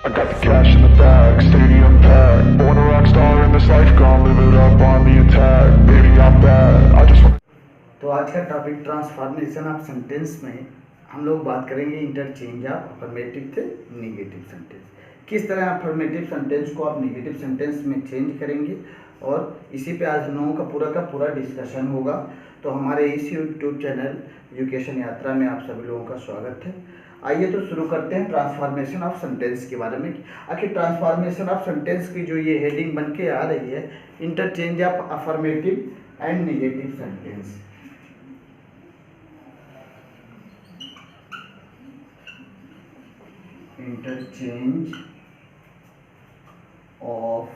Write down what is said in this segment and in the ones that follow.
I got the cash in the bag, stadium packed. Born a rock star in this life, gonna live it up on the attack. Baby, I'm bad. I just तो आज का topic transformation of sentence में हम लोग बात करेंगे interchange of affirmative से negative sentence. किस तरह अफर्मेटिव सेंटेंस को आप निगेटिव सेंटेंस में चेंज करेंगे, और इसी पे आज हम लोगों का पूरा डिस्कशन होगा। तो हमारे इस यूट्यूब चैनल एजुकेशन यात्रा में आप सभी लोगों का स्वागत है। आइए तो शुरू करते हैं ट्रांसफॉर्मेशन ऑफ सेंटेंस के बारे में। आखिर ट्रांसफॉर्मेशन ऑफ सेंटेंस की जो ये हेडिंग बन के आ रही है, interchange of affirmative and negative sentence. Interchange of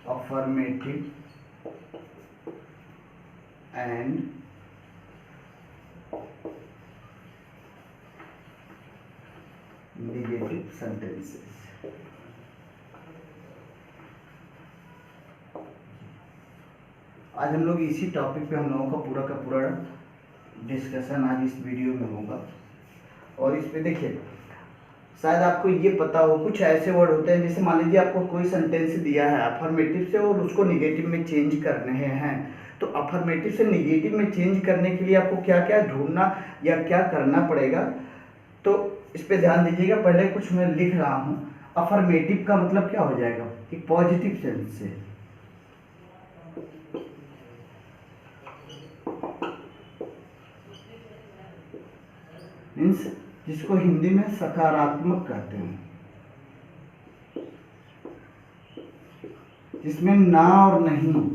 affirmative and negative sentences. आज हम लोग इसी टॉपिक पे हम लोगों का पूरा डिस्कशन आज इस वीडियो में होगा। और इस पे देखिए, शायद आपको ये पता हो, कुछ ऐसे वर्ड होते हैं जैसे मान लीजिए आपको कोई सेंटेंस दिया है अफर्मेटिव से और उसको निगेटिव में चेंज करने हैं। तो अफर्मेटिव से निगेटिव में चेंज करने के लिए आपको क्या क्या ढूंढना या क्या करना पड़ेगा, तो इस पे ध्यान दीजिएगा। पहले कुछ मैं लिख रहा हूँ। अफर्मेटिव का मतलब क्या हो जाएगा, एक पॉजिटिव सेंस से। मीन्स जिसको हिंदी में सकारात्मक कहते हैं, जिसमें ना और नहीं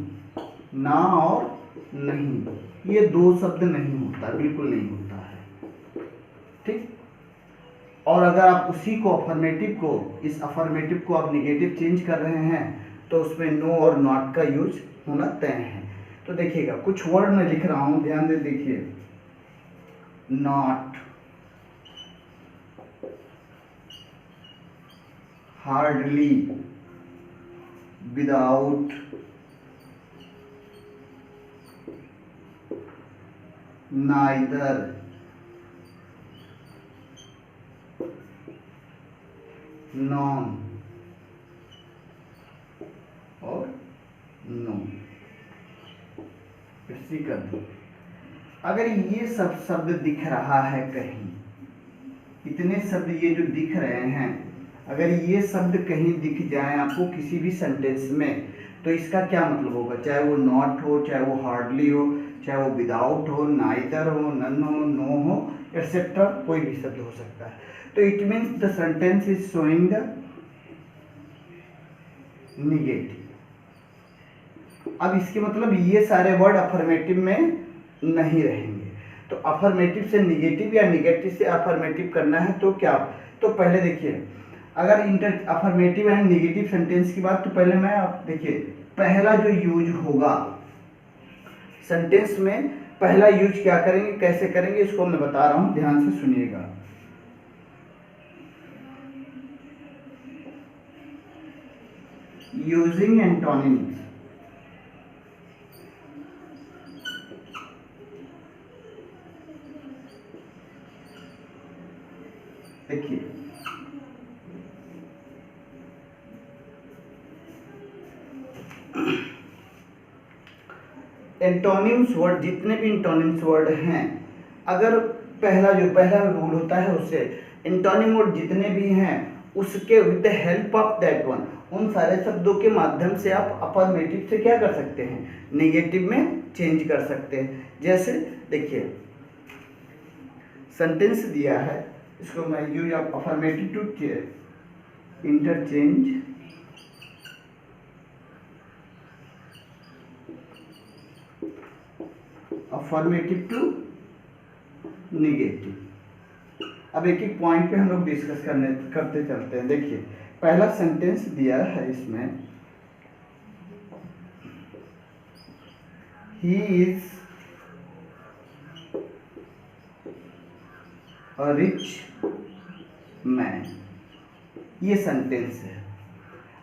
ये दो शब्द नहीं होता, बिल्कुल नहीं होता है, ठीक। और अगर आप उसी को इस अफर्मेटिव को आप निगेटिव चेंज कर रहे हैं तो उसमें नो और नॉट का यूज होना तय है। तो देखिएगा, कुछ वर्ड मैं लिख रहा हूं, ध्यान दे देखिए। Not, hardly, without, neither, non और नो। इसी कर दो। अगर ये सब शब्द दिख रहा है कहीं, इतने शब्द ये जो दिख रहे हैं, अगर ये शब्द कहीं दिख जाए आपको किसी भी सेंटेंस में, तो इसका क्या मतलब होगा। चाहे वो नॉट हो, चाहे वो हार्डली हो, चाहे वो विदाउट हो, नाइदर हो, नन हो, नो हो, एटसेट्रा, कोई भी शब्द हो सकता है। तो it means the sentence is showing the negative. अब इसके मतलब ये सारे वर्ड अफर्मेटिव में नहीं रहेंगे। तो अफर्मेटिव से निगेटिव या निगेटिव से अफर्मेटिव करना है तो क्या, तो पहले देखिए, अगर अफर्मेटिव एंड निगेटिव सेंटेंस की बात, तो पहले मैं आप देखिए, पहला जो यूज होगा सेंटेंस में, पहला यूज क्या करेंगे, कैसे करेंगे, इसको मैं बता रहा हूं, ध्यान से सुनिएगा। Using antonyms. देखिए, एंटोनिम्स वर्ड, जितने भी एंटोनिम्स वर्ड हैं, अगर पहला रूल होता है उससे, एंटोनिम वर्ड जितने भी हैं उसके with the help of that one, उन सारे शब्दों के माध्यम से आप अफर्मेटिव से क्या कर सकते हैं, निगेटिव में चेंज कर सकते हैं। जैसे देखिए, सेंटेंस दिया है, इसको मैं use of affirmative to interchange affirmative to negative. अब एक एक पॉइंट पे हम लोग डिस्कस करते चलते हैं। देखिए, पहला सेंटेंस दिया है इसमें, ही इज अ रिच मैन, ये सेंटेंस है।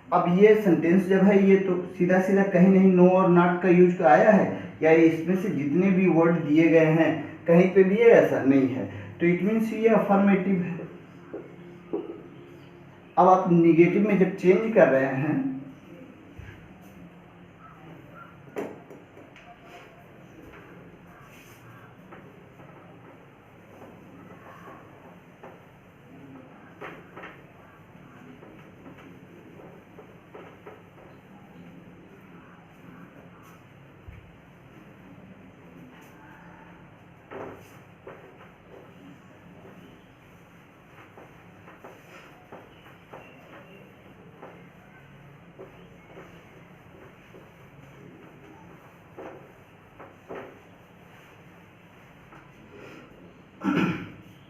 अब ये सेंटेंस जब है, ये तो सीधा सीधा कहीं नहीं नो और नॉट का यूज आया है, या इसमें से जितने भी वर्ड दिए गए हैं कहीं पे भी है ऐसा नहीं है, तो इट मीन्स ये अफर्मेटिव है। अब आप निगेटिव में जब चेंज कर रहे हैं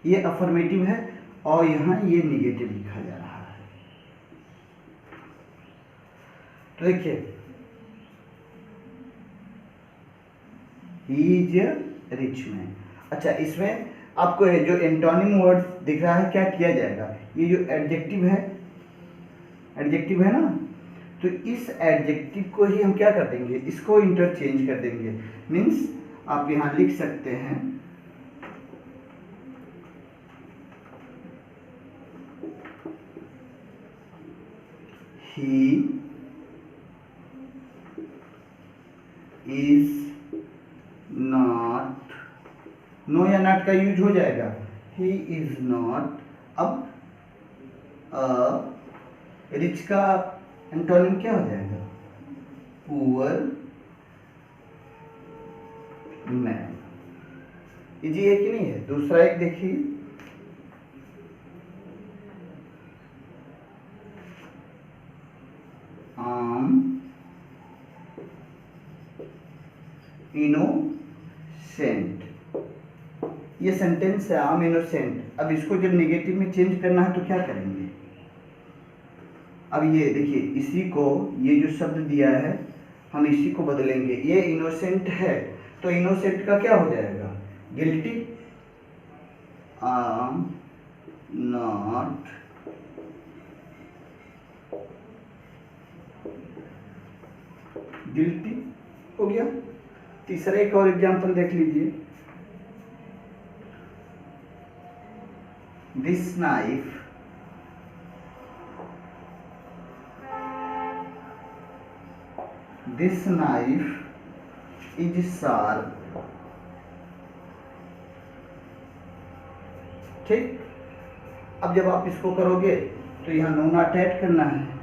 ये अफर्मेटिव है और यहाँ ये निगेटिव लिखा जा रहा है। तो देखिए ही इज रिच मैन। अच्छा, इसमें आपको ये जो एंटोनिम वर्ड दिख रहा है क्या किया जाएगा, ये जो एडजेक्टिव है ना, तो इस एडजेक्टिव को ही हम क्या कर देंगे, इसको इंटरचेंज कर देंगे। मीन्स आप यहाँ लिख सकते हैं he is not, नो या नॉट का यूज हो जाएगा, he is not। अब रिच का एंटोनिम क्या हो जाएगा, पुअर मैन। इजी है कि नहीं है। दूसरा एक देखिए, इनोसेंट, ये सेंटेंस है आम इनोसेंट। अब इसको जब नेगेटिव में चेंज करना है तो क्या करेंगे, अब ये देखिए इसी को, ये जो शब्द दिया है हम इसी को बदलेंगे। ये इनोसेंट है तो इनोसेंट का क्या हो जाएगा, गिल्टी। आम नॉट गिल्टी हो गया। तीसरा एक और एग्जांपल देख लीजिए, दिस नाइफ इज शार्प। ठीक, अब जब आप इसको करोगे तो यहाँ नो नॉट ऐड करना है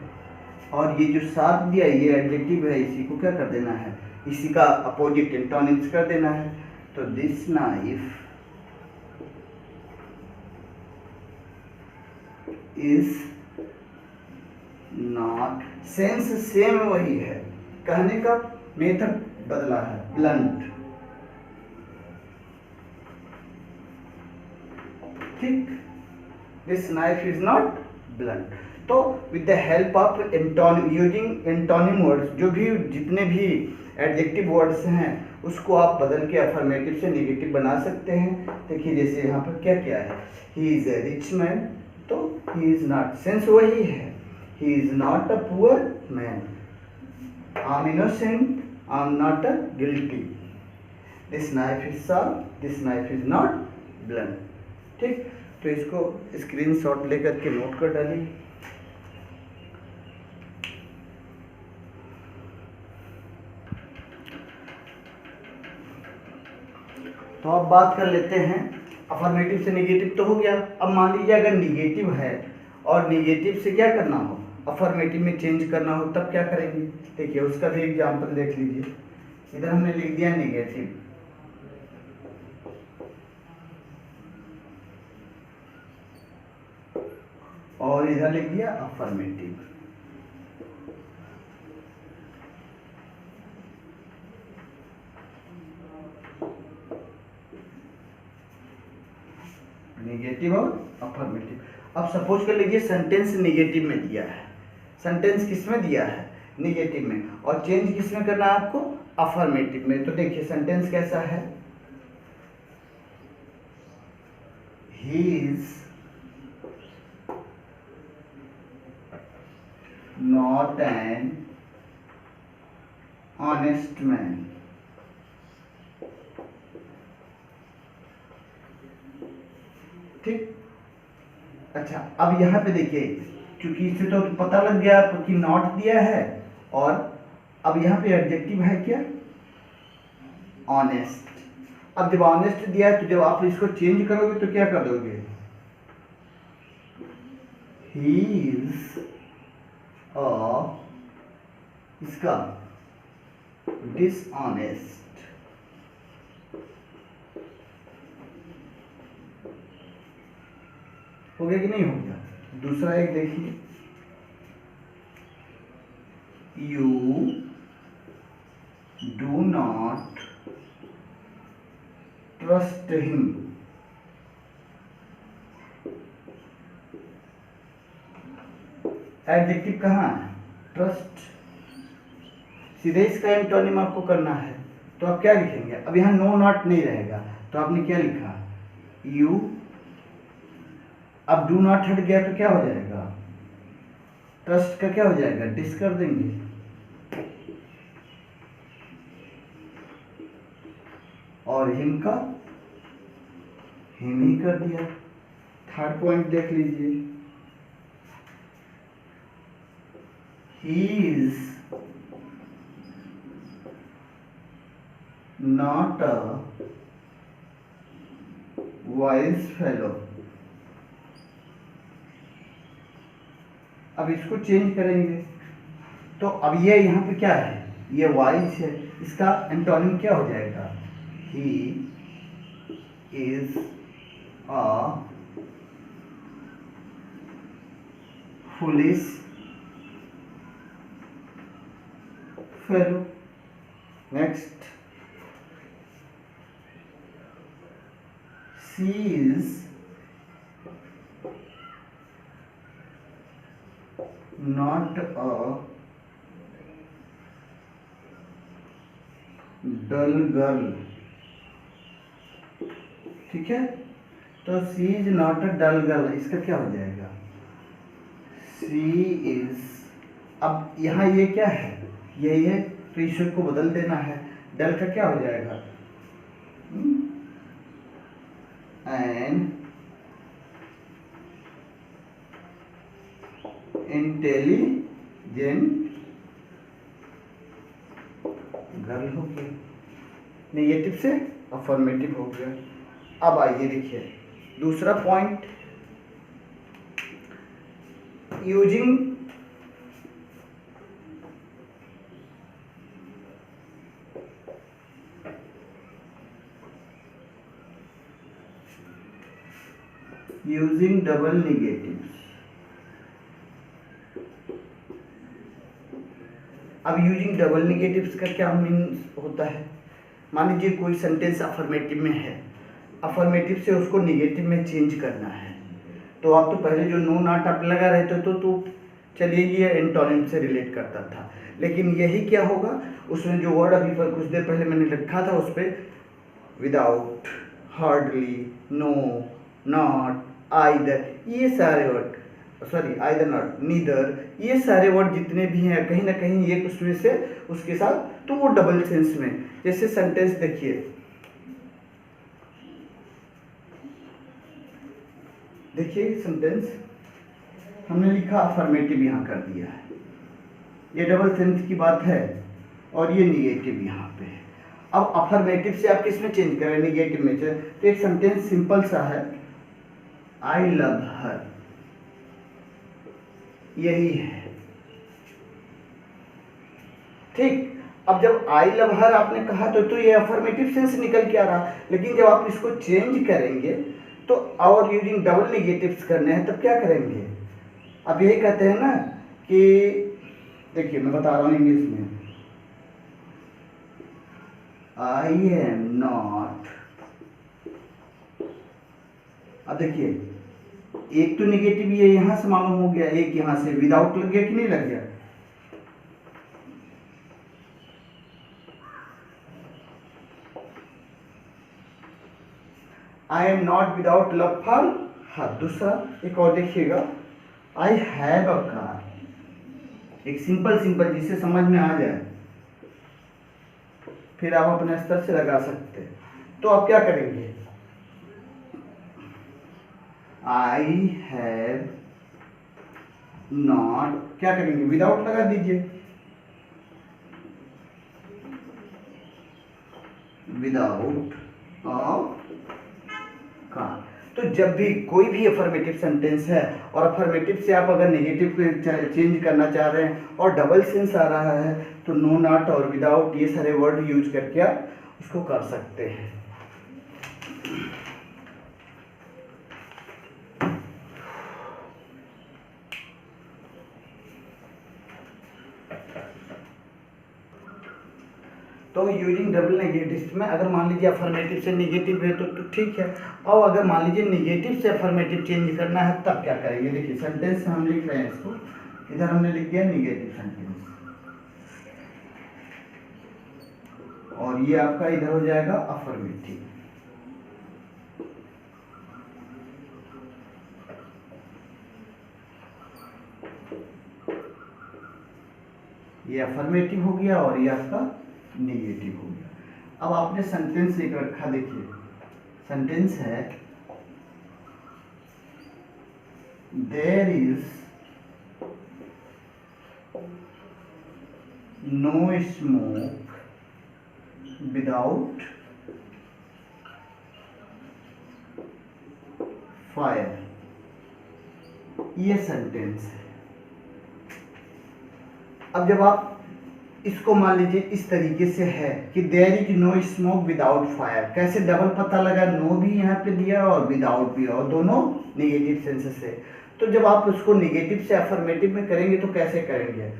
और ये जो शार्प दिया ये एडजेक्टिव है, इसी को क्या कर देना है, इसी का अपोजिट एंटोनिम्स कर देना है। तो this knife is not, sense same वही है, कहने का मेथड बदला है, ब्लंट। ठीक, this knife is not blunt. तो with the help of antonym, using antonym words, जो भी जितने भी एडजेक्टिव वर्ड्स हैं उसको आप बदल के अफर्मेटिव से नेगेटिव बना सकते हैं। देखिए जैसे यहाँ पर क्या क्या है, he is a rich man, तो ही इज नॉट, सेंस वही है, he is not a poor man, I am innocent, I am not a guilty, this knife is sharp, this knife is not blunt. ठीक, तो इसको screenshot लेकर के note कर डालिए। तो अब बात कर लेते हैं, अफर्मेटिव से निगेटिव तो हो गया। अब मान लीजिए अगर निगेटिव है और निगेटिव से क्या करना हो, अफर्मेटिव में चेंज करना हो, तब क्या करेंगे। देखिए उसका भी एग्जांपल देख लीजिए, इधर हमने लिख दिया निगेटिव और इधर लिख दिया अफर्मेटिव। निगेटिव और अफर्मेटिव। अब सपोज कर लीजिए सेंटेंस निगेटिव में दिया है, सेंटेंस किस में दिया है, निगेटिव में, और चेंज किस में करना है आपको, अफर्मेटिव में। तो देखिए सेंटेंस कैसा है, he is not an honest man, ठीक। अच्छा, अब यहाँ पे देखिए, क्योंकि इससे तो पता लग गया आपको कि नॉट दिया है, और अब यहाँ पे एडजेक्टिव है क्या, ऑनेस्ट। अब जब ऑनेस्ट दिया है तो जब आप इसको चेंज करोगे तो क्या कर दोगे, ही इज इसका डिसऑनेस्ट। हो गया कि नहीं हो गया। दूसरा एक देखिए, you do not trust him. Adjective कहाँ है, ट्रस्ट। सीधे इसका एंटोनिम आपको करना है, तो आप क्या लिखेंगे, अब यहाँ नो नॉट नहीं रहेगा, तो आपने क्या लिखा, यू। अब डू नॉट हट गया तो क्या हो जाएगा, ट्रस्ट का क्या हो जाएगा, डिस कर देंगे। और हिम का हिम ही कर दिया। थर्ड पॉइंट देख लीजिए, he is not a wise fellow. अब इसको चेंज करेंगे, तो अब ये यहाँ पे क्या है, ये वाइज है, इसका एंटोनिम क्या हो जाएगा, he is a foolish fellow. Next, she is not a dull girl। ठीक है, तो she is not a dull girl, इसका क्या हो जाएगा, सी इज। अब यहाँ ये क्या है, यही है, तो ईश्वर को बदल देना है, डल का क्या हो जाएगा, एंड इंटेलिजेंट गर्ल हो गया। नेगेटिव से अफर्मेटिव हो गया। अब आइए देखिए दूसरा पॉइंट, यूजिंग डबल नेगेटिव्स। अब यूजिंग डबल नेगेटिव्स का क्या मीन्स होता है, मान लीजिए कोई सेंटेंस अफर्मेटिव में है, अफर्मेटिव से उसको नेगेटिव में चेंज करना है, तो आप तो पहले जो नो नॉट आप लगा रहे थे तो चलिए ये एंटोनिम से रिलेट करता था, लेकिन यही क्या होगा, उसमें जो वर्ड अभी पर कुछ देर पहले मैंने लिखा था उस पर without, hardly, no, not, either, ये सारे word, sorry either not, neither, ये सारे वर्ड जितने भी हैं कहीं ना कहीं एक उसमें से उसके साथ, तो वो डबल सेंस में, जैसे सेंटेंस देखिए, देखिए सेंटेंस हमने लिखा अफर्मेटिव यहाँ कर दिया है, ये डबल सेंस की बात है, और ये निगेटिव यहाँ पे है। अब अफर्मेटिव से आप किस में चेंज करें, निगेटिव में से, तो एक सेंटेंस सिंपल सा है, आई लव हर, यही है, ठीक। अब जब आई लव हर आपने कहा तो ये अफर्मेटिव सेंस निकल के आ रहा, लेकिन जब आप इसको चेंज करेंगे तो और यूजिंग डबल नेगेटिव्स करने हैं तब क्या करेंगे, अब यही कहते हैं ना कि देखिए मैं बता रहा हूँ इंग्लिश में, आई एम नॉट। अब देखिए एक तो नेगेटिव ये यहां से मालूम हो गया, एक यहां से विदाउट लग गया कि नहीं लग गया, I am not without love for her. दूसरा एक और देखिएगा, आई हैव अ कार, एक सिंपल जिसे समझ में आ जाए, फिर आप अपने स्तर से लगा सकते हैं, तो आप क्या करेंगे, आई हैव नॉट, क्या करेंगे, विदाउट लगा दीजिए, विदाउट ऑफ कार। तो जब भी कोई भी अफर्मेटिव सेंटेंस है और अफर्मेटिव से आप अगर नेगेटिव चेंज करना चाह रहे हैं और डबल सेंस आ रहा है तो नो, नॉट और विदाउट ये सारे वर्ड यूज करके आप उसको कर सकते हैं। तो यूजिंग डबल नेगेटिव में अगर मान लीजिए अफर्मेटिव से नेगेटिव है तो ठीक है, और अगर मान लीजिए नेगेटिव से अफर्मेटिव चेंज करना है तब क्या करेंगे। देखिए सेंटेंस हम लिख रहे हैं, इसको इधर हमने लिख दिया नेगेटिव सेंटेंस, और ये आपका इधर हो जाएगा अफर्मेटिव। ये अफर्मेटिव हो गया और ये आपका नेगेटिव हो गया। अब आपने सेंटेंस एक रखा, देखिए सेंटेंस है there is no smoke without fire, ये सेंटेंस है। अब जब आप इसको मान लीजिए इस तरीके से है कि there is no smoke without fire, कैसे डबल पता लगा, नो भी यहाँ पे दिया और विदाउट भी, और दोनों नेगेटिव सेंसेस है। तो जब आप उसको नेगेटिव से अफर्मेटिव में करेंगे तो कैसे करेंगे,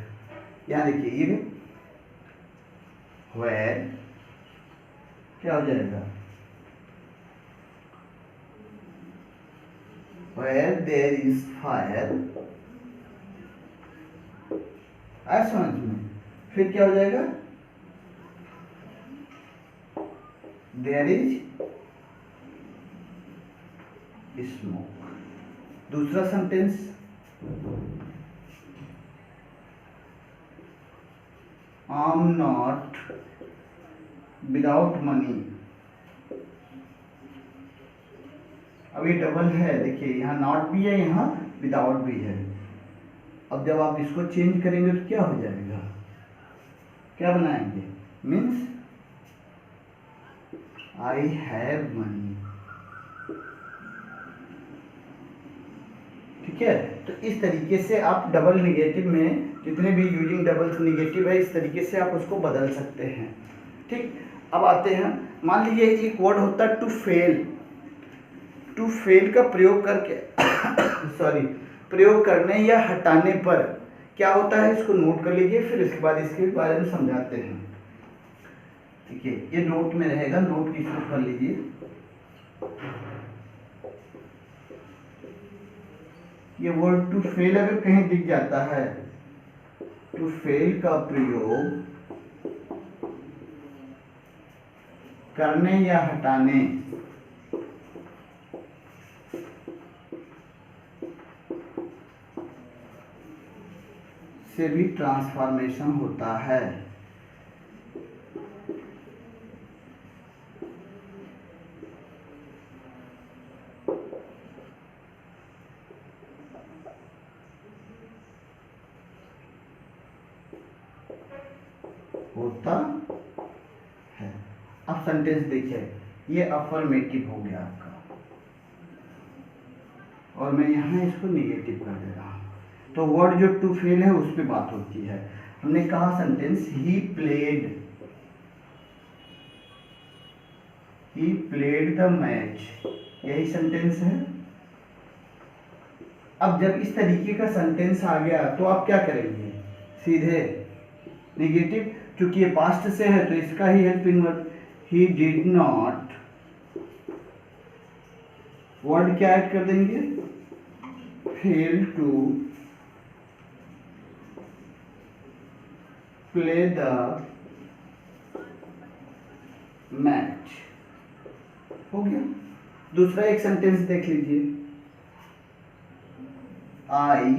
यहाँ देखिए ये वेयर क्या हो जाएगा, वेयर देयर इज फायर, आया समझ में। फिर क्या हो जाएगा, देयर इज स्मोक। दूसरा sentence I am not without money, अब ये डबल है, देखिए यहाँ नॉट भी है, यहाँ विदाउट भी है। अब जब आप इसको चेंज करेंगे तो क्या हो जाएगा, क्या बनाएंगे, मीन्स आई हैव मनी, ठीक है। तो इस तरीके से आप डबल नेगेटिव में जितने भी यूजिंग डबल नेगेटिव है इस तरीके से आप उसको बदल सकते हैं, ठीक। अब आते हैं, मान लीजिए एक वर्ड होता है टू फेल, टू फेल का प्रयोग करके सॉरी प्रयोग करने या हटाने पर क्या होता है, इसको नोट कर लीजिए, फिर इसके बाद इसके बारे में समझाते हैं। ठीक है, ये नोट में रहेगा, नोट की शुरू कर लीजिए। ये वर्ड टू फेल अगर कहीं दिख जाता है, टू फेल का प्रयोग करने या हटाने से भी ट्रांसफॉर्मेशन होता है। होता है। अब सेंटेंस देखिए, ये अफर्मेटिव हो गया आपका, और मैं यहाँ इसको निगेटिव कर दे रहा हूँ। तो वर्ड जो टू फेल है उस पे बात होती है। हमने कहा sentence he played the match, यही सेंटेंस है। अब जब इस तरीके का सेंटेंस आ गया तो आप क्या करेंगे, सीधे निगेटिव, क्योंकि ये पास्ट से है तो इसका ही helping word, he did not, word क्या ऐड कर देंगे, fail to play the match, हो गया। दूसरा एक सेंटेंस देख लीजिए, आई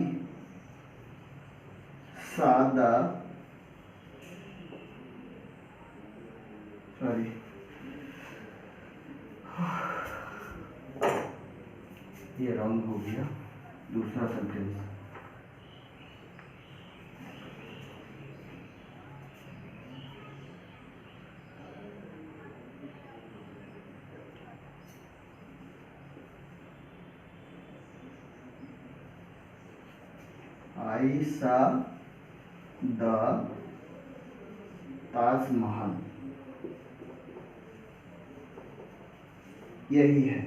saw the ये रॉन्ग हो गया। दूसरा सेंटेंस, आई सा द ताजमहल, यही है।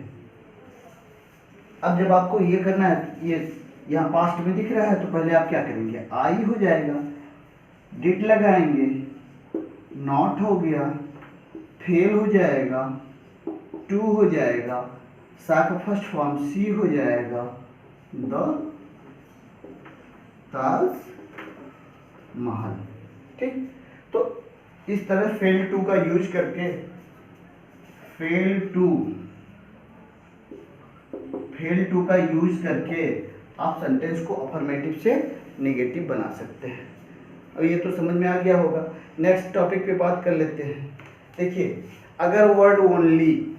अब जब आपको ये करना है, ये यहाँ पास्ट में दिख रहा है, तो पहले आप क्या करेंगे, आई हो जाएगा, डिड लगाएंगे, नॉट हो गया, फेल हो जाएगा, टू हो जाएगा, सा का फर्स्ट फॉर्म सी हो जाएगा, द ताज महल। ठीक, तो इस तरह फेल टू का यूज करके, फेल टू का यूज करके आप सेंटेंस को अफर्मेटिव से नेगेटिव बना सकते हैं। अब ये तो समझ में आ गया होगा। नेक्स्ट टॉपिक पे बात कर लेते हैं। देखिए, अगर वर्ड ओनली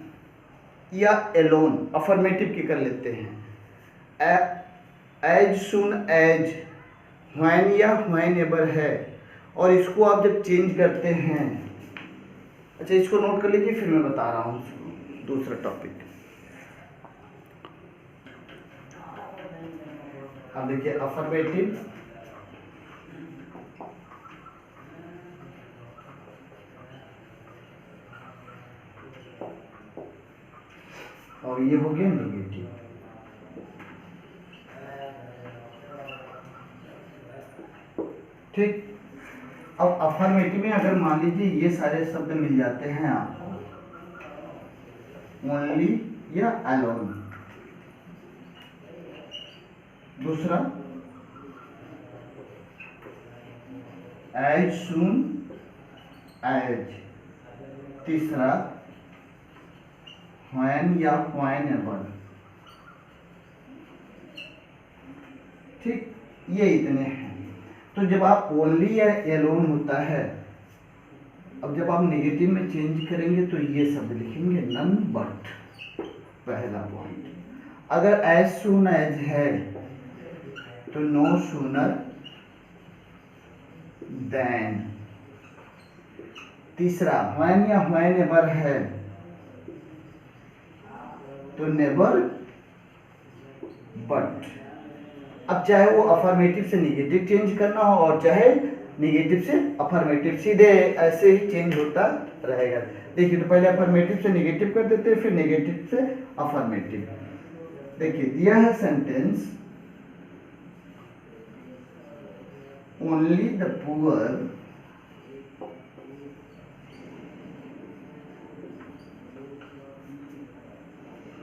या एलोन अफर्मेटिव की कर लेते हैं, एज सुन एज, व्हेन या व्हेन एवर है, और इसको आप जब चेंज करते हैं, अच्छा इसको नोट कर लीजिए, फिर मैं बता रहा हूँ दूसरा टॉपिक। अब देखिए अफर्मेटिव, और ये हो गया नेगेटिव। ठीक, अब अफर्मेटिव में अगर मान लीजिए ये सारे शब्द मिल जाते हैं आपको, ओनली या अलोन, दूसरा एज सुन एज, तीसरा व्हेन या व्हेन एवर। ठीक, ये इतने हैं। तो जब आप ओनली या एलोन होता है, अब जब आप नेगेटिव में चेंज करेंगे तो ये शब्द लिखेंगे नन बट, पहला पॉइंट। अगर एज सुन एज है तो नो सूनर देन। तीसरा व्हेन या व्हेन एवर है तो नेवर बट। अब चाहे वो अफर्मेटिव से नेगेटिव चेंज करना हो और चाहे नेगेटिव से अफर्मेटिव, सीधे ऐसे ही चेंज होता रहेगा। देखिए, तो पहले अफर्मेटिव से नेगेटिव कर देते हैं, फिर नेगेटिव से अफर्मेटिव। देखिए दिया है sentence, only the poor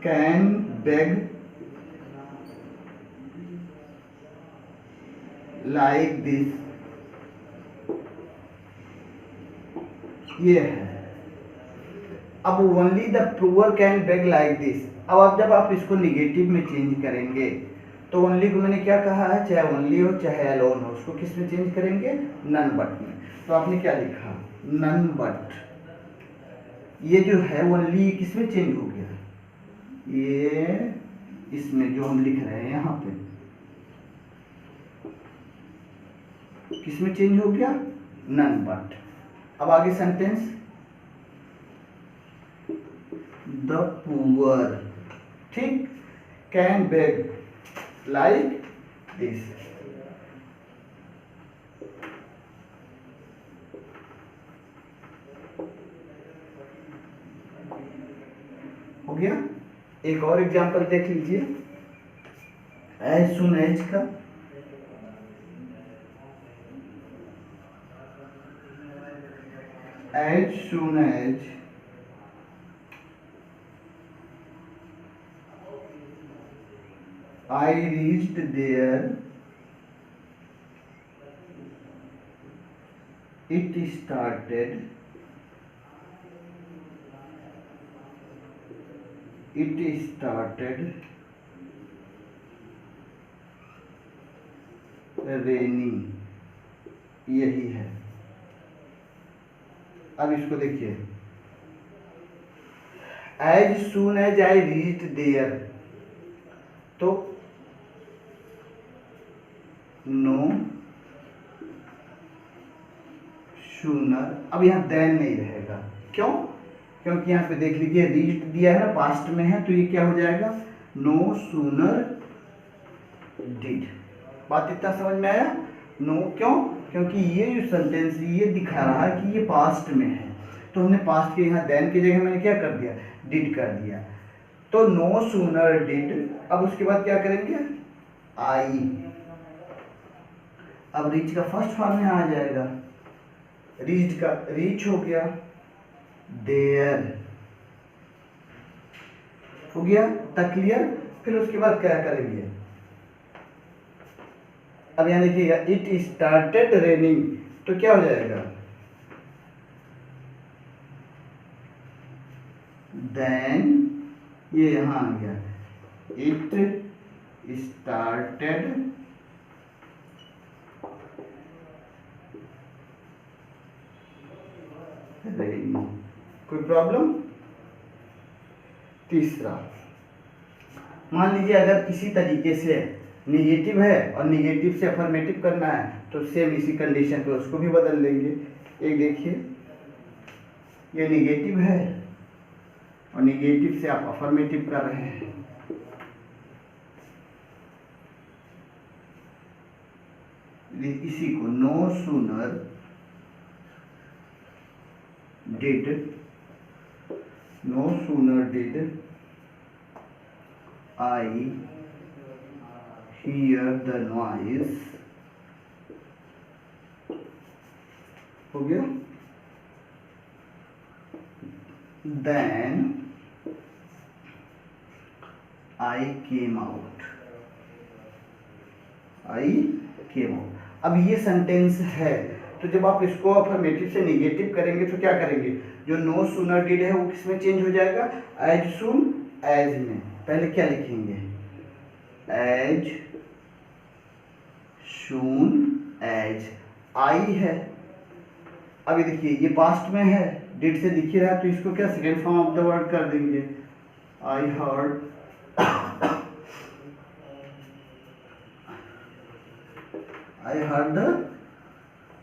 can beg like this, ये है। अब only the poor can beg like this, अब जब आप इसको निगेटिव में चेंज करेंगे तो ओनली को मैंने क्या कहा है, चाहे ओनली हो चाहे अलोन हो, उसको किस में चेंज करेंगे, नन बट में। तो आपने क्या लिखा, नन बट। ये जो है ओनली किस में चेंज हो गया, ये इसमें जो हम लिख रहे हैं यहाँ पे किस में चेंज हो गया, नन बट। अब आगे सेंटेंस, द पुअर, ठीक, कैन बेग लाइक दिस। हो गया। एक और एग्जांपल देख लीजिए, एज सुन एज का, as soon as I reached there, it started raining, यही है। अब इसको देखिए, as soon as I reached there, तो नो सूनर, अब यहाँ देन नहीं रहेगा, क्यों? क्योंकि यहाँ पे देख लीजिए रीच्ड दिया है ना, पास्ट में है, तो ये क्या हो जाएगा, नो सूनर डिड। बात इतना समझ में आया? नो क्यों? क्योंकि ये जो सेंटेंस ये दिखा रहा है कि ये पास्ट में है, तो हमने पास्ट के यहाँ देन की जगह मैंने क्या कर दिया, डिड कर दिया। तो नो सूनर डिड, अब उसके बाद क्या करेंगे, आई। अब रीच का फर्स्ट फॉर्म यहाँ आ जाएगा, रीच का रीच हो गया, देयर हो गया, तक क्लियर। फिर उसके बाद क्या करेंगे, अब यहाँ देखिएगा, इट स्टार्टेड रेनिंग, तो क्या हो जाएगा, देन ये यहाँ आ गया, इट स्टार्टेड रेनिंग। कोई प्रॉब्लम? तीसरा, मान लीजिए अगर इसी तरीके से निगेटिव है और निगेटिव से अफर्मेटिव करना है, तो सेम इसी कंडीशन पे उसको भी बदल लेंगे। एक देखिए, ये निगेटिव है और निगेटिव से आप अफर्मेटिव कर रहे हैं, इसी को no sooner did, no sooner did I hear the noise, हो गया, then I came out, I came out। अब ये सेंटेंस है, तो जब आप इसको अफर्मेटिव से निगेटिव करेंगे तो क्या करेंगे, जो नो सूनर डिड है वो किसमें चेंज हो जाएगा, एज सून एज में। पहले क्या लिखेंगे, एज सून एज, आई है। अब ये देखिए ये पास्ट में है, डिड से दिख ही रहा है, तो इसको क्या second form of the word कर देंगे, I heard, I heard the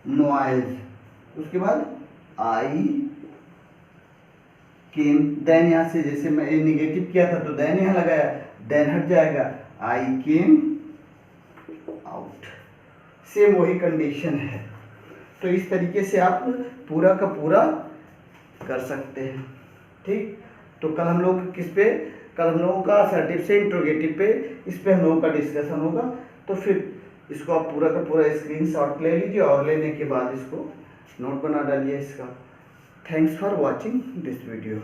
noise. उसके बाद आई केम, देन यहाँ से जैसे मैं निगेटिव किया था तो देन यहाँ लगाया, देन हट जाएगा, आई केम आउट। सेम वही कंडीशन है। तो इस तरीके से आप पूरा का पूरा कर सकते हैं। ठीक, तो कल हम लोग किस पे, कल हम लोगों का असर्टिव से इंट्रोगेटिव पे, इस पे हम लोगों का डिस्कशन होगा। तो फिर इसको आप पूरा का पूरा स्क्रीनशॉट ले लीजिए और लेने के बाद इसको नोट बना डालिए इसका। Thanks for watching this video.